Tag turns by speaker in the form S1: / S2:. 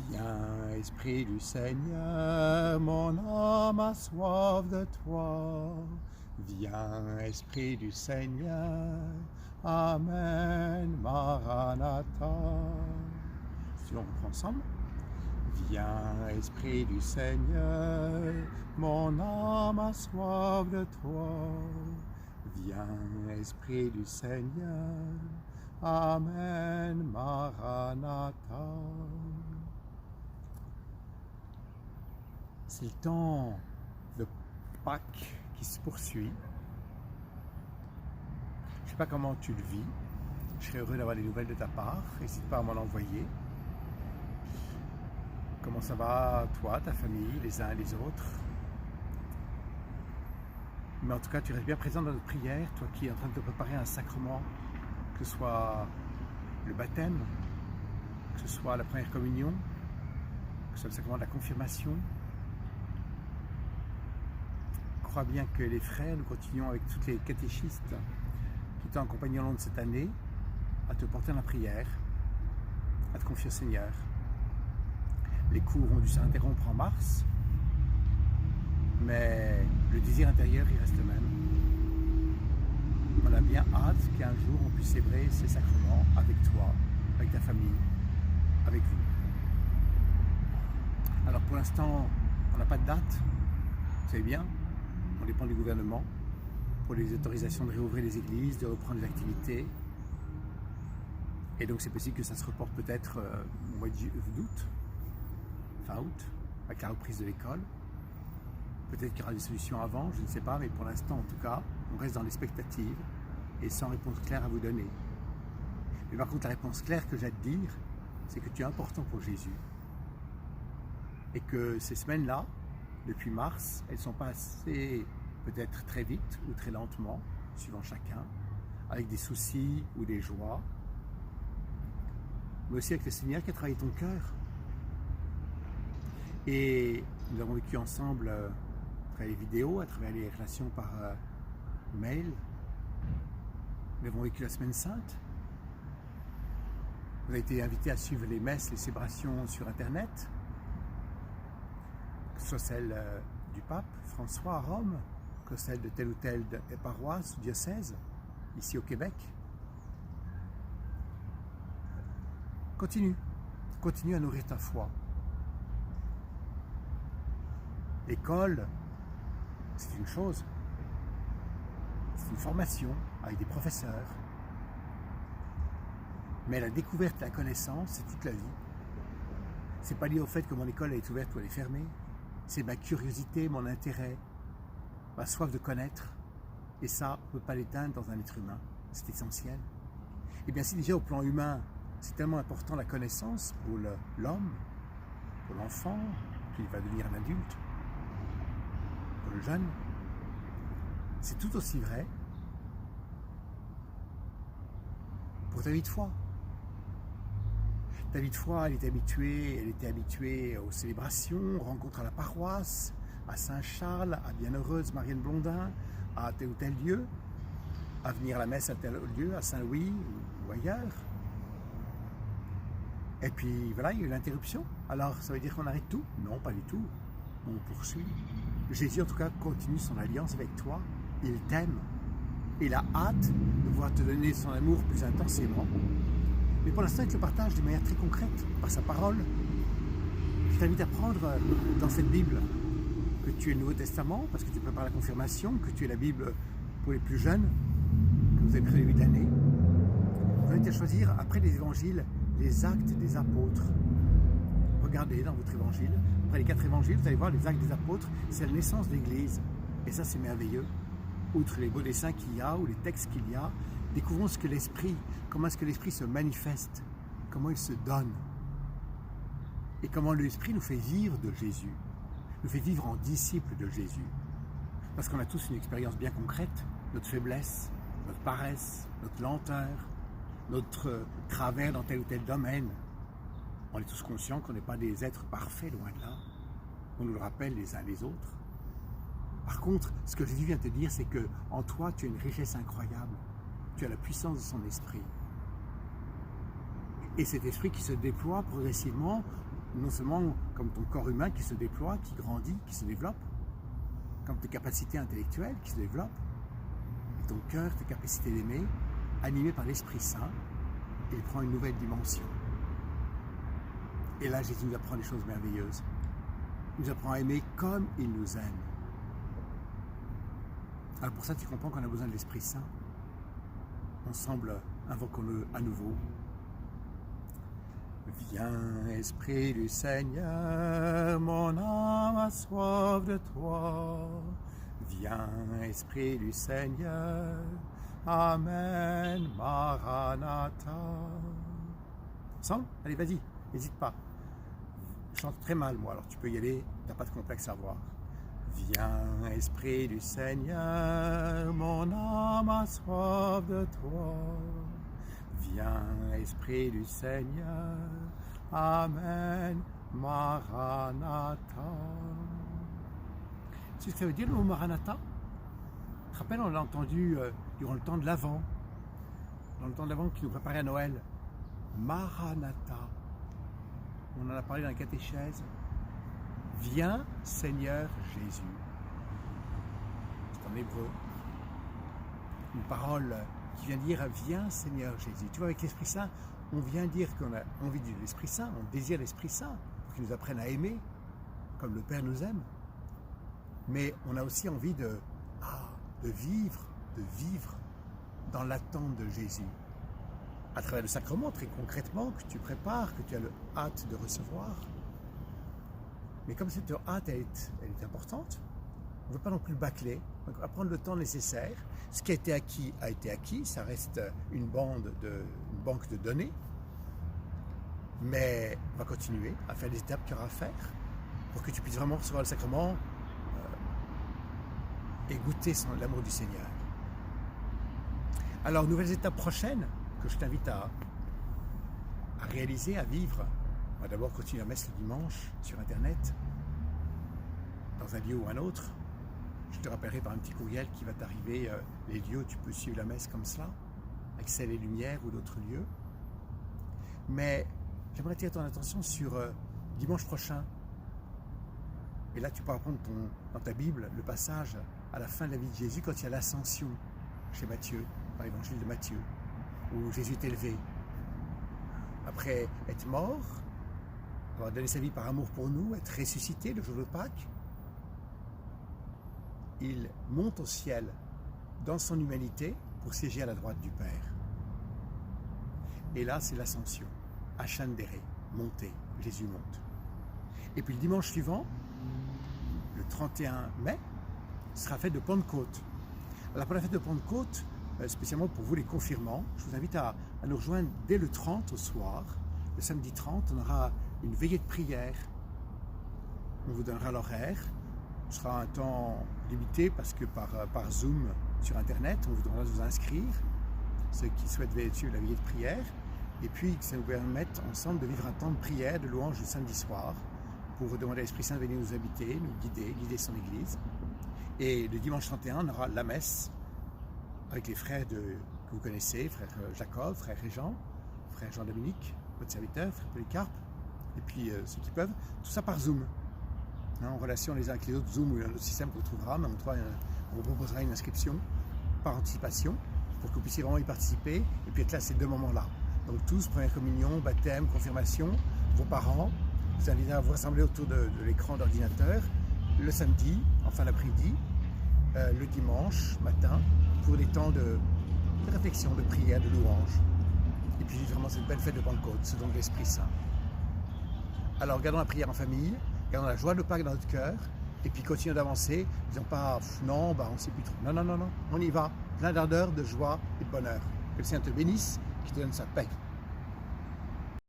S1: Viens, Esprit du Seigneur, mon âme a soif de toi. Viens, Esprit du Seigneur, Amen, Maranatha. Si on reprend ensemble. Viens, Esprit du Seigneur, mon âme a soif de toi. Viens, Esprit du Seigneur, Amen, Maranatha. C'est le temps de Pâques qui se poursuit. Je ne sais pas comment tu le vis. Je serais heureux d'avoir des nouvelles de ta part. N'hésite pas à m'en envoyer. Comment ça va, toi, ta famille, les uns et les autres? Mais en tout cas, tu restes bien présent dans notre prière, toi qui es en train de te préparer un sacrement, que ce soit le baptême, que ce soit la première communion, que ce soit le sacrement de la confirmation. Crois bien que les frères, nous continuons avec toutes les catéchistes qui t'ont accompagné au long de cette année à te porter dans la prière, à te confier au Seigneur. Les cours ont dû s'interrompre en mars, mais le désir intérieur, il reste le même. On a bien hâte qu'un jour on puisse célébrer ces sacrements avec toi, avec ta famille, avec vous. Alors pour l'instant, on n'a pas de date, vous savez bien, on dépend du gouvernement pour les autorisations de réouvrir les églises, de reprendre les activités. Et donc c'est possible que ça se reporte peut-être au mois d'août, fin août, avec la reprise de l'école. Peut-être qu'il y aura des solutions avant, je ne sais pas, mais pour l'instant en tout cas, on reste dans l'expectative et sans réponse claire à vous donner. Mais par contre, la réponse claire que j'ai à te dire, c'est que tu es important pour Jésus. Et que ces semaines-là, depuis mars, elles sont passées peut-être très vite ou très lentement, suivant chacun, avec des soucis ou des joies, mais aussi avec le Seigneur qui a travaillé ton cœur. Et nous avons vécu ensemble à travers les vidéos, à travers les relations par mail. Nous avons vécu la Semaine Sainte. Vous avez été invité à suivre les messes, les célébrations sur Internet, que ce soit celle du pape François à Rome, que celle de telle ou telle paroisse ou diocèse, ici au Québec. Continue à nourrir ta foi. L'école, c'est une chose, c'est une formation avec des professeurs, mais la découverte et la connaissance, c'est toute la vie. C'est pas lié au fait que mon école est ouverte ou elle est fermée, c'est ma curiosité, mon intérêt, ma soif de connaître, et ça, on ne peut pas l'éteindre dans un être humain, c'est essentiel. Et bien si déjà au plan humain, c'est tellement important la connaissance pour l'homme, pour l'enfant, qui va devenir un adulte, pour le jeune, c'est tout aussi vrai pour ta vie de foi. Ta vie de foi, elle était habituée aux célébrations, aux rencontres à la paroisse, à Saint-Charles, à Bienheureuse Marianne Blondin, à tel ou tel lieu, à venir à la messe à tel lieu, à Saint-Louis ou ailleurs. Et puis voilà, il y a eu l'interruption. Alors ça veut dire qu'on arrête tout? Non, pas du tout. On poursuit. Jésus en tout cas continue son alliance avec toi. Il t'aime. Il a hâte de pouvoir te donner son amour plus intensément. Mais pour l'instant, il te le partage de manière très concrète, par sa parole. Je t'invite à prendre dans cette Bible que tu es le Nouveau Testament, parce que tu prépares la confirmation, que tu es la Bible pour les plus jeunes, que vous avez pris au début d'année. Je t'invite à choisir, après les évangiles, les actes des apôtres. Regardez dans votre évangile, après les 4 évangiles, vous allez voir les actes des apôtres, c'est la naissance de l'Église. Et ça, c'est merveilleux. Outre les beaux dessins qu'il y a, ou les textes qu'il y a, découvrons ce que l'Esprit, comment est-ce que l'Esprit se manifeste, comment il se donne. Et comment l'Esprit nous fait vivre de Jésus, nous fait vivre en disciples de Jésus. Parce qu'on a tous une expérience bien concrète, notre faiblesse, notre paresse, notre lenteur, notre travers dans tel ou tel domaine. On est tous conscients qu'on n'est pas des êtres parfaits, loin de là. On nous le rappelle les uns les autres. Par contre, ce que Jésus vient te dire, c'est qu'en toi, tu as une richesse incroyable. Tu as la puissance de son esprit. Et cet esprit qui se déploie progressivement non seulement comme ton corps humain qui se déploie, qui grandit, qui se développe, comme tes capacités intellectuelles qui se développent, et ton cœur, tes capacités d'aimer, animé par l'Esprit Saint, il prend une nouvelle dimension. Et là, Jésus nous apprend des choses merveilleuses. Il nous apprend à aimer comme il nous aime. Alors pour ça, tu comprends qu'on a besoin de l'Esprit Saint. Ensemble, invoquons-le à nouveau. Viens, Esprit du Seigneur, mon âme a soif de toi. Viens, Esprit du Seigneur, Amen, Maranatha. Ensemble? Allez, vas-y, n'hésite pas. Je chante très mal, moi, alors tu peux y aller, tu n'as pas de complexe à avoir. Viens, Esprit du Seigneur, mon âme a soif de toi. Viens, Esprit du Seigneur, Amen, Maranatha. C'est ce que ça veut dire le mot Maranatha? Je te rappelle, on l'a entendu durant le temps de l'Avent, dans le temps de l'Avent qui nous préparait à Noël. Maranatha. On en a parlé dans la catéchèse. Viens, Seigneur Jésus. C'est en hébreu. Une parole qui vient dire viens, Seigneur Jésus. Tu vois, avec l'Esprit Saint, on vient dire qu'on a envie de l'Esprit Saint, on désire l'Esprit Saint, pour qu'il nous apprenne à aimer, comme le Père nous aime. Mais on a aussi envie de vivre dans l'attente de Jésus. À travers le sacrement, très concrètement, que tu prépares, que tu as le hâte de recevoir. Mais comme cette hâte, elle est importante, on ne veut pas non plus le bâcler. Donc, on va prendre le temps nécessaire. Ce qui a été acquis, ça reste une banque de données. Mais on va continuer à faire les étapes qu'il y aura à faire pour que tu puisses vraiment recevoir le sacrement et goûter l'amour du Seigneur. Alors, nouvelles étapes prochaines que je t'invite à réaliser, à vivre. On va d'abord continuer la messe le dimanche sur Internet, dans un lieu ou un autre. Je te rappellerai par un petit courriel qui va t'arriver les lieux où tu peux suivre la messe comme cela, avec Ciel et Lumière ou d'autres lieux. Mais j'aimerais attirer ton attention sur dimanche prochain. Et là, tu pourras prendre dans ta Bible le passage à la fin de la vie de Jésus, quand il y a l'ascension chez Matthieu, dans l'évangile de Matthieu, où Jésus est élevé. Après être mort, avoir donné sa vie par amour pour nous, être ressuscité le jour de Pâques, il monte au ciel dans son humanité pour siéger à la droite du Père. Et là, c'est l'ascension, Ascendere, monter, Jésus monte. Et puis le dimanche suivant, le 31 mai, sera fête de Pentecôte. Alors pour la fête de Pentecôte, spécialement pour vous les confirmants, je vous invite à nous rejoindre dès le 30 au soir. Le samedi 30, on aura une veillée de prière. On vous donnera l'horaire. Ce sera un temps limité parce que par Zoom sur Internet, on vous demandera de vous inscrire, ceux qui souhaitent suivre la veillée de prière. Et puis, ça nous permette ensemble de vivre un temps de prière, de louange le samedi soir, pour demander à l'Esprit Saint de venir nous habiter, nous guider son Église. Et le dimanche 31, on aura la messe avec les frères que vous connaissez, frère Jacob, frère Régent, frère Jean-Dominique, votre serviteur, frère Polycarpe, et puis ceux qui peuvent, tout ça par Zoom. En relation les uns avec les autres, Zoom ou un autre système qu'on trouvera, mais on vous proposera une inscription par anticipation pour que vous puissiez vraiment y participer et puis être là ces deux moments-là. Donc tous, première communion, baptême, confirmation, vos parents, vous invitez à vous rassembler autour de l'écran d'ordinateur le samedi, en fin d'après-midi, le dimanche matin, pour des temps de réflexion, de prière, de louange. Et puis vraiment cette belle fête de Pentecôte, ce don de l'Esprit Saint. Alors gardons la prière en famille, gardons la joie de Pâques dans notre cœur, et puis continuons d'avancer, disons pas non, on ne sait plus trop. Non, on y va, plein d'ardeur, de joie et de bonheur. Que le Seigneur te bénisse, qu'il te donne sa paix.